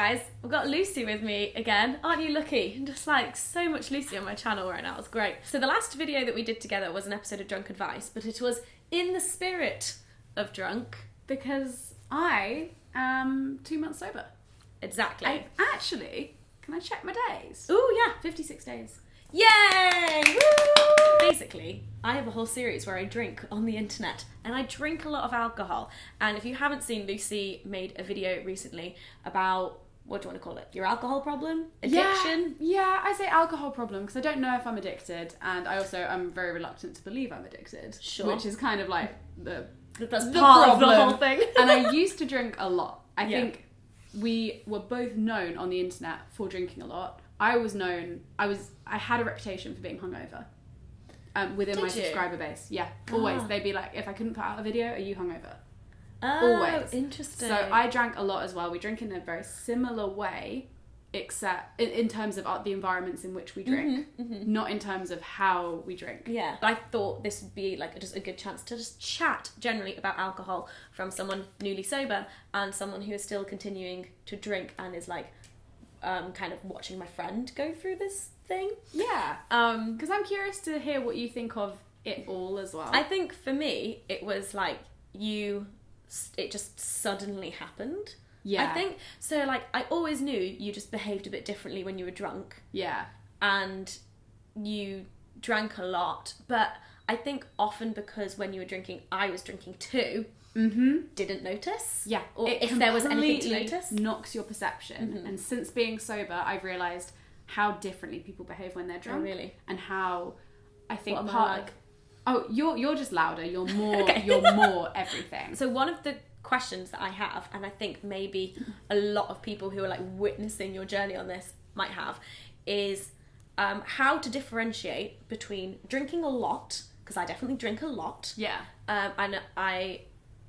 guys, I've got Lucy with me again. Aren't you lucky? Just like so much Lucy on my channel right now. It's great. So the last video that we did together was an episode of Drunk Advice, but it was in the spirit of drunk. Because I am 2 months sober. Exactly. Actually, can I check my days? Oh yeah, 56 days. Yay! Woo! Basically, I have a whole series where I drink on the internet, and I drink a lot of alcohol. And if you haven't seen, Lucy made a video recently about, what do you want to call it? Your alcohol problem? Addiction? Yeah, I say alcohol problem because I don't know if I'm addicted, and I also am very reluctant to believe I'm addicted. Sure. Which is kind of like that's the part of the problem. whole thing. And I used to drink a lot. I think we were both known on the internet for drinking a lot. I had a reputation for being hungover within my subscriber base. Yeah, always. They'd be like, if I couldn't put out a video, are you hungover? Oh, always. Interesting. So I drank a lot as well. We drink in a very similar way, except in terms of the environments in which we drink, not in terms of how we drink. Yeah. I thought this would be like just a good chance to just chat generally about alcohol from someone newly sober and someone who is still continuing to drink and is like kind of watching my friend go through this thing. Yeah. Because I'm curious to hear what you think of it all as well. I think for me, it was like it just suddenly happened. Yeah. I think, so like, I always knew you just behaved a bit differently when you were drunk. Yeah. And you drank a lot, but I think often because when you were drinking, I was drinking too, didn't notice. Yeah. Or if there was anything to completely notice. knocks your perception. And since being sober, I've realised how differently people behave when they're drunk. Oh, really? And how, I think What am I part like? Oh, you're just louder. You're more. Okay. You're more everything. So one of the questions that I have, and I think maybe a lot of people who are like witnessing your journey on this might have, is how to differentiate between drinking a lot, because I definitely drink a lot. Yeah. And I,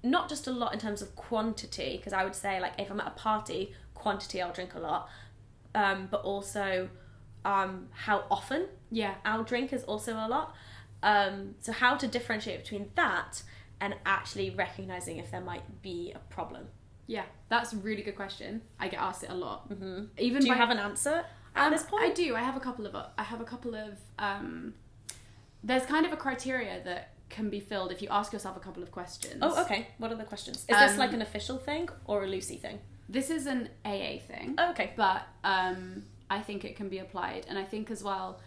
not just a lot in terms of quantity, because I would say like if I'm at a party, quantity I'll drink a lot, but also how often I'll drink is also a lot. So how to differentiate between that and actually recognising if there might be a problem. Yeah, that's a really good question. I get asked it a lot. Mm-hmm. Even do you have an answer at this point? I do. I have a couple of. There's kind of a criteria that can be filled if you ask yourself a couple of questions. Oh, okay. What are the questions? Is this like an official thing or a Lucy thing? This is an AA thing. Oh, okay. But I think it can be applied, and I think as well,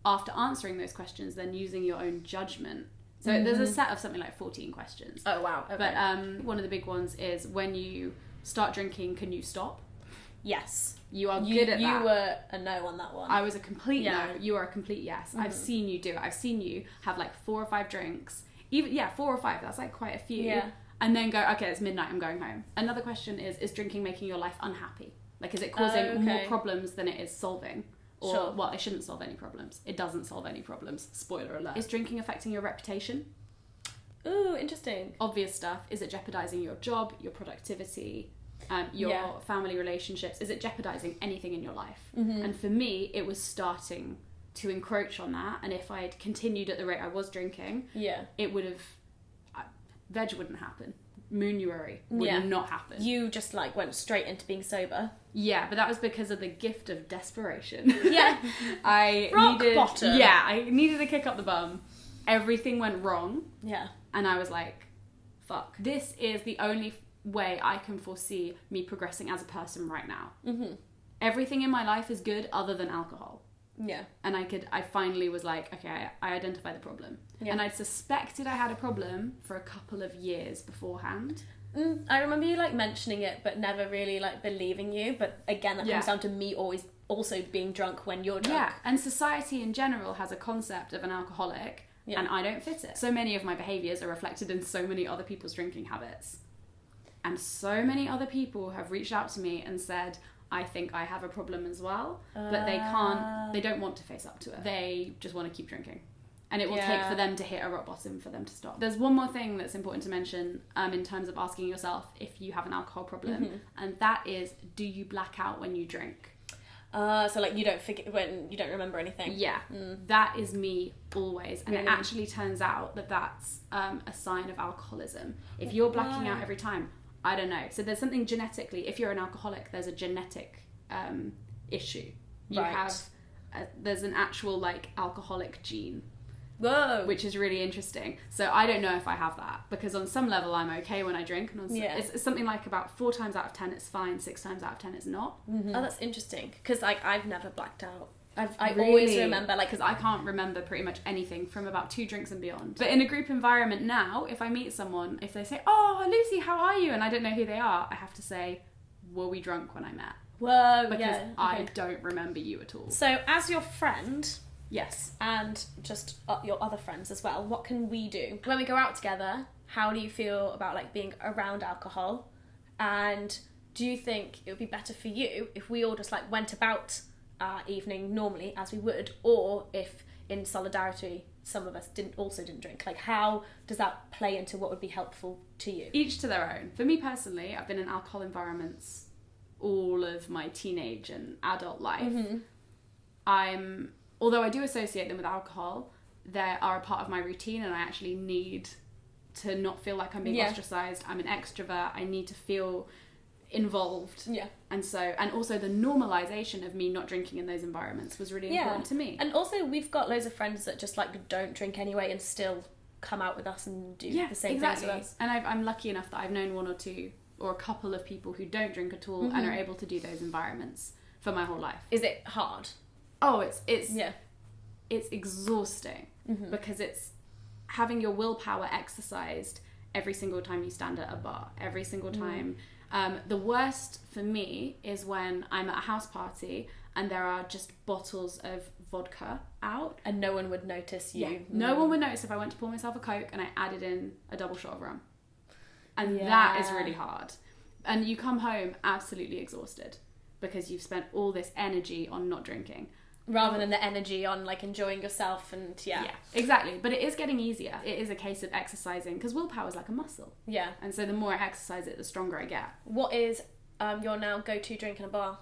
after answering those questions, then using your own judgment. So there's a set of something like 14 questions. Oh, wow. Okay. But one of the big ones is, when you start drinking, can you stop? Yes. You are good at that. You were a no on that one. I was a complete no. You are a complete yes. I've seen you do it. I've seen you have like 4 or 5 drinks. 4 or 5. That's like quite a few. Yeah. And then go, okay, it's midnight, I'm going home. Another question is drinking making your life unhappy? Like, is it causing more problems than it is solving? Or, well, it shouldn't solve any problems. It doesn't solve any problems. Spoiler alert. Is drinking affecting your reputation? Ooh, interesting. Obvious stuff. Is it jeopardizing your job, your productivity, your family relationships? Is it jeopardizing anything in your life? And for me, it was starting to encroach on that. And if I had continued at the rate I was drinking, it would have... veg wouldn't happen. Moonuary would not happen. You just like went straight into being sober. Yeah, but that was because of the gift of desperation. Yeah. I bottom. Yeah, I needed a kick up the bum. Everything went wrong. Yeah. And I was like, fuck. This is the only way I can foresee me progressing as a person right now. Everything in my life is good other than alcohol. Yeah. And I finally was like, okay, I identified the problem. Yeah. And I suspected I had a problem for a couple of years beforehand. I remember you like mentioning it, but never really like believing you. But again, that comes down to me always also being drunk when you're drunk. Yeah, and society in general has a concept of an alcoholic, and I don't fit it. So many of my behaviours are reflected in so many other people's drinking habits. And so many other people have reached out to me and said, I think I have a problem as well, but they don't want to face up to it. They just want to keep drinking. And it will take for them to hit a rock bottom for them to stop. There's one more thing that's important to mention in terms of asking yourself if you have an alcohol problem, and that is, do you black out when you drink? So like you don't forget when you don't remember anything. Yeah, that is me always, and it actually turns out that that's a sign of alcoholism. If you're blacking out every time, I don't know. So there's something genetically, if you're an alcoholic, there's a genetic issue. You have, there's an actual like alcoholic gene. Whoa. Which is really interesting. So I don't know if I have that, because on some level I'm okay when I drink, and it's something like about 4 times out of 10 it's fine, 6 times out of 10 it's not. Mm-hmm. Oh, that's interesting, because like I've never blacked out. I always remember, like, because I can't remember pretty much anything from about 2 drinks and beyond. But in a group environment now, if I meet someone, if they say, "Oh, Lucy, how are you?" and I don't know who they are, I have to say, "Were we drunk when I met?" Whoa, because I don't remember you at all. So, as your friend, yes, and just your other friends as well, what can we do when we go out together? How do you feel about like being around alcohol? And do you think it would be better for you if we all just like went about our evening normally as we would, or if in solidarity some of us didn't drink? Like, how does that play into what would be helpful to you? Each to their own. For me personally, I've been in alcohol environments all of my teenage and adult life. Mm-hmm. Although I do associate them with alcohol, they are a part of my routine, and I actually need to not feel like I'm being ostracized. I'm an extrovert. I need to feel involved. Yeah. And also the normalization of me not drinking in those environments was really important to me. And also we've got loads of friends that just like don't drink anyway and still come out with us and do the same things with us. And I'm lucky enough that I've known 1 or 2 or a couple of people who don't drink at all and are able to do those environments for my whole life. Is it hard? Oh, it's exhausting, because it's having your willpower exercised every single time you stand at a bar, every single time. The worst for me is when I'm at a house party and there are just bottles of vodka out. And no one would notice you. Yeah. No one would notice if I went to pour myself a Coke and I added in a double shot of rum. And that is really hard. And you come home absolutely exhausted because you've spent all this energy on not drinking. Rather than the energy on like enjoying yourself and yeah, exactly. But it is getting easier. It is a case of exercising, because willpower is like a muscle. Yeah. And so the more I exercise it, the stronger I get. What is your now go-to drink in a bar?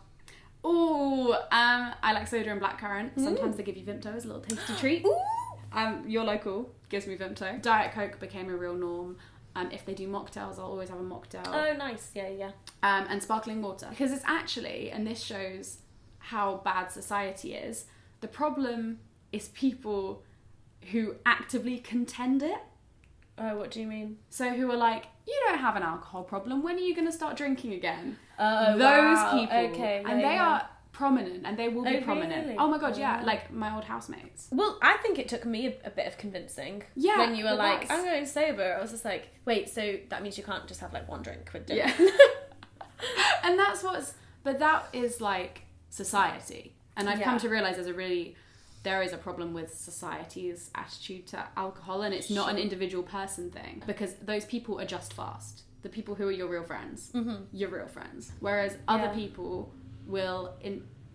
I like soda and blackcurrant. Sometimes they give you Vimto as a little tasty treat. Your local gives me Vimto. Diet Coke became a real norm. If they do mocktails, I'll always have a mocktail. Oh, nice. Yeah. And sparkling water. Because it's actually, and this shows how bad society is, the problem is people who actively contend it. Oh, what do you mean? So who are like, you don't have an alcohol problem, when are you going to start drinking again? Oh, those people. Okay. And they are prominent, and they will be prominent. Really? Oh my god, yeah. Like my old housemates. Well, I think it took me a bit of convincing. Yeah. When you were like, I'm going sober. I was just like, wait, so that means you can't just have like one drink with dinner. Yeah. And that is like society. And I've come to realise there is a problem with society's attitude to alcohol, and it's not an individual person thing, because those people adjust fast. The people who are your real friends, your real friends. Whereas other people will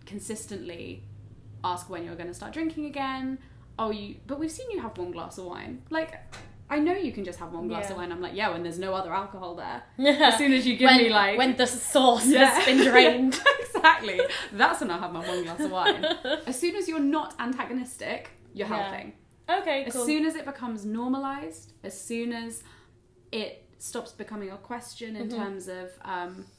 consistently ask when you're going to start drinking again. But we've seen you have 1 glass of wine. Like, I know you can just have 1 glass of wine. I'm like, when there's no other alcohol there. As soon as you give me like... When the sauce has been drained. Exactly. That's when I'll have my 1 glass of wine. As soon as you're not antagonistic, you're helping. Okay, cool. As soon as it becomes normalised, as soon as it stops becoming a question in terms of,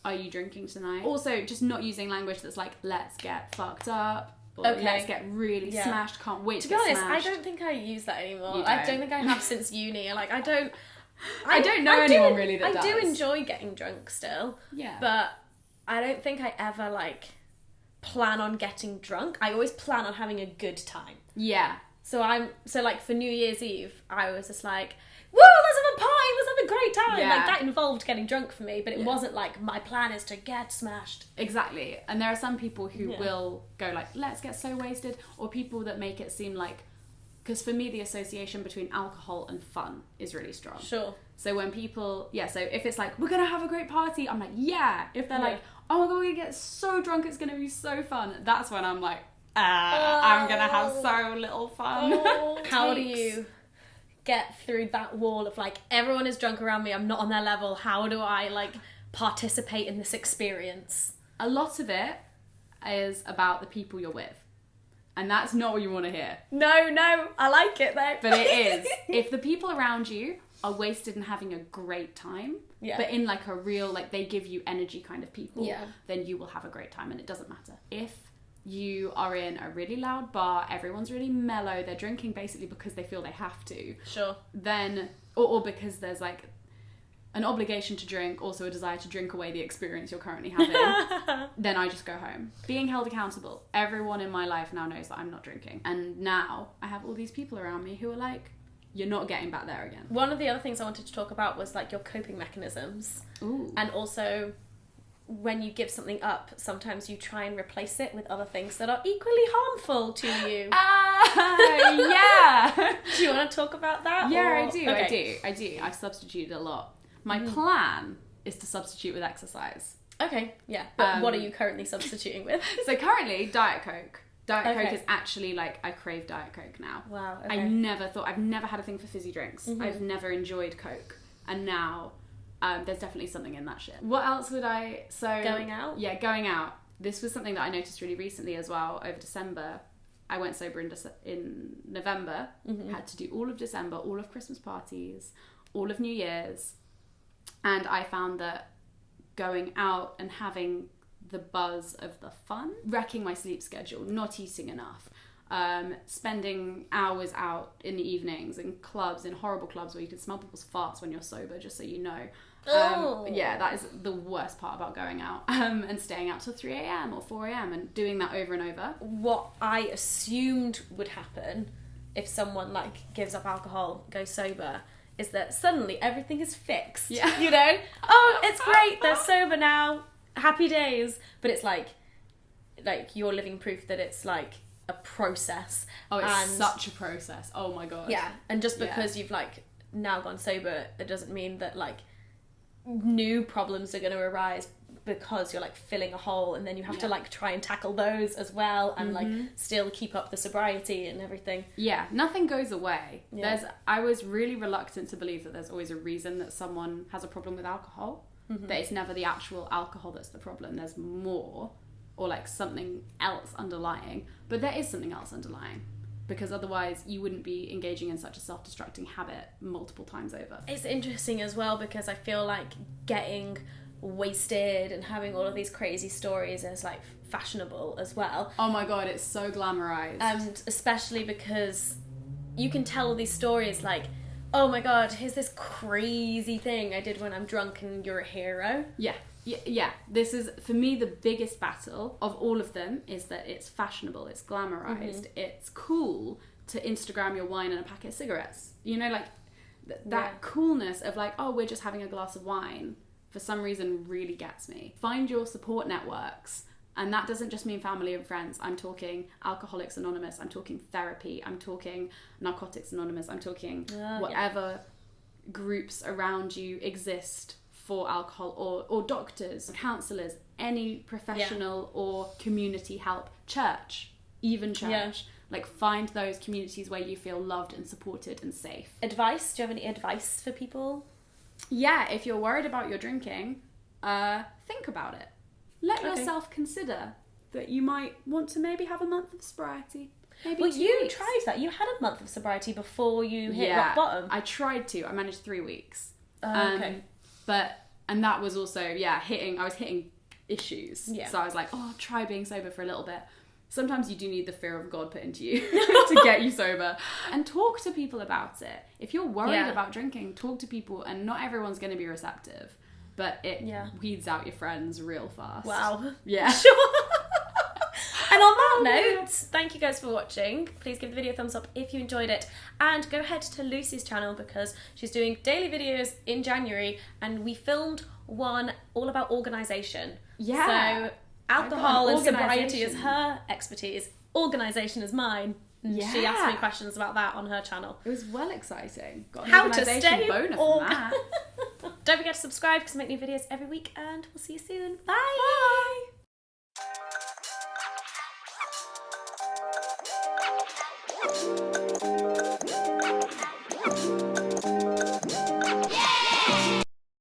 are you drinking tonight? Also, just not using language that's like, let's get fucked up. Or let's get really smashed, can't wait to get smashed. To be honest, I don't think I use that anymore. I don't think I have since uni. Like, I don't know anyone really that does. I do enjoy getting drunk still. Yeah. But I don't think I ever, like, plan on getting drunk. I always plan on having a good time. Yeah. So like, for New Year's Eve, I was just like, woo, let's have a party, let's have a great time. Yeah. Like, that involved getting drunk for me, but it wasn't like, my plan is to get smashed. Exactly. And there are some people who will go like, let's get so wasted, or people that make it seem like, because for me the association between alcohol and fun is really strong. Sure. So when people, so if it's like, we're going to have a great party, I'm like, yeah. If they're like, oh my god, we're going to get so drunk, it's going to be so fun, that's when I'm like, I'm going to have so little fun. How do you get through that wall of like, everyone is drunk around me, I'm not on their level, how do I like participate in this experience? A lot of it is about the people you're with, and that's not what you want to hear. No, I like it though. But it is. If the people around you are wasted in having a great time, Yeah. but in like a real, like they give you energy kind of people, Yeah. then you will have a great time, and it doesn't matter. If you are in a really loud bar, everyone's really mellow, they're drinking basically because they feel they have to. Sure. Then, or because there's like an obligation to drink, also a desire to drink away the experience you're currently having, then I just go home. Being held accountable. Everyone in my life now knows that I'm not drinking. And now I have all these people around me who are like, you're not getting back there again. One of the other things I wanted to talk about was like your coping mechanisms. Ooh. And also, when you give something up, sometimes you try and replace it with other things that are equally harmful to you. Yeah. Do you want to talk about that? Yeah, or... I do. Okay. I do. I've substituted a lot. My plan is to substitute with exercise. Okay, yeah. But what are you currently substituting with? So currently, Diet Coke. Diet Okay. Coke is actually like, I crave Diet Coke now. Wow, okay. I've never had a thing for fizzy drinks. I've never enjoyed Coke. And now, there's definitely something in that shit. What else would I... So Going out? Yeah, going out. This was something that I noticed really recently as well, over December. I went sober in November. Had to do all of December, all of Christmas parties, all of New Year's. And I found that going out and having the buzz of the fun, wrecking my sleep schedule, not eating enough, spending hours out in the evenings in clubs, in horrible clubs where you can smell people's farts when you're sober, just so you know. Yeah, that is the worst part about going out, and staying out till 3 a.m. or 4 a.m. and doing that over and over. What I assumed would happen if someone like gives up alcohol, goes sober, is that suddenly everything is fixed. Yeah. You know? Oh, it's great, they're sober now, happy days. But it's like you're living proof that it's like a process. Oh, it's such a process. Oh my god. Yeah, and just because you've like now gone sober, it doesn't mean that like new problems are going to arise because you're like filling a hole, and then you have to like try and tackle those as well, and like still keep up the sobriety and everything. Yeah, nothing goes away. Yeah. I was really reluctant to believe that there's always a reason that someone has a problem with alcohol, that it's never the actual alcohol that's the problem. There's more, or like something else underlying, but there is something else underlying, because otherwise you wouldn't be engaging in such a self-destructing habit multiple times over. It's interesting as well, because I feel like getting wasted and having all of these crazy stories is like fashionable as well. Oh my god, it's so glamorized. And especially because you can tell all these stories like, oh my god, here's this crazy thing I did when I'm drunk, and you're a hero. Yeah. This is, for me, the biggest battle of all of them is that it's fashionable, it's glamorized, it's cool to Instagram your wine and a packet of cigarettes. You know, like that coolness of like, oh, we're just having a glass of wine, for some reason really gets me. Find your support networks. And that doesn't just mean family and friends. I'm talking Alcoholics Anonymous, I'm talking therapy, I'm talking Narcotics Anonymous, I'm talking whatever groups around you exist for alcohol, or doctors, counsellors, any professional or community help, church, even church. Yeah. Like, find those communities where you feel loved and supported and safe. Advice? Do you have any advice for people? Yeah, if you're worried about your drinking, think about it. Let yourself consider that you might want to maybe have a month of sobriety. Maybe Well, 2 you weeks. tried that. You had a month of sobriety before you hit rock bottom. I tried to. I managed 3 weeks. Okay. And that was also, I was hitting issues. Yeah. So I was like, oh, I'll try being sober for a little bit. Sometimes you do need the fear of God put into you to get you sober. And talk to people about it. If you're worried about drinking, talk to people, and not everyone's going to be receptive. But it weeds out your friends real fast. Wow. Yeah. Sure. And on that note, thank you guys for watching. Please give the video a thumbs up if you enjoyed it. And go ahead to Lucy's channel, because she's doing daily videos in January, and we filmed one all about organisation. Yeah. So alcohol and sobriety is her expertise. Organisation is mine. And she asked me questions about that on her channel. It was well exciting. Got an How to organisation stay boner from that. Don't forget to subscribe, because I make new videos every week, and we'll see you soon. Bye! Bye!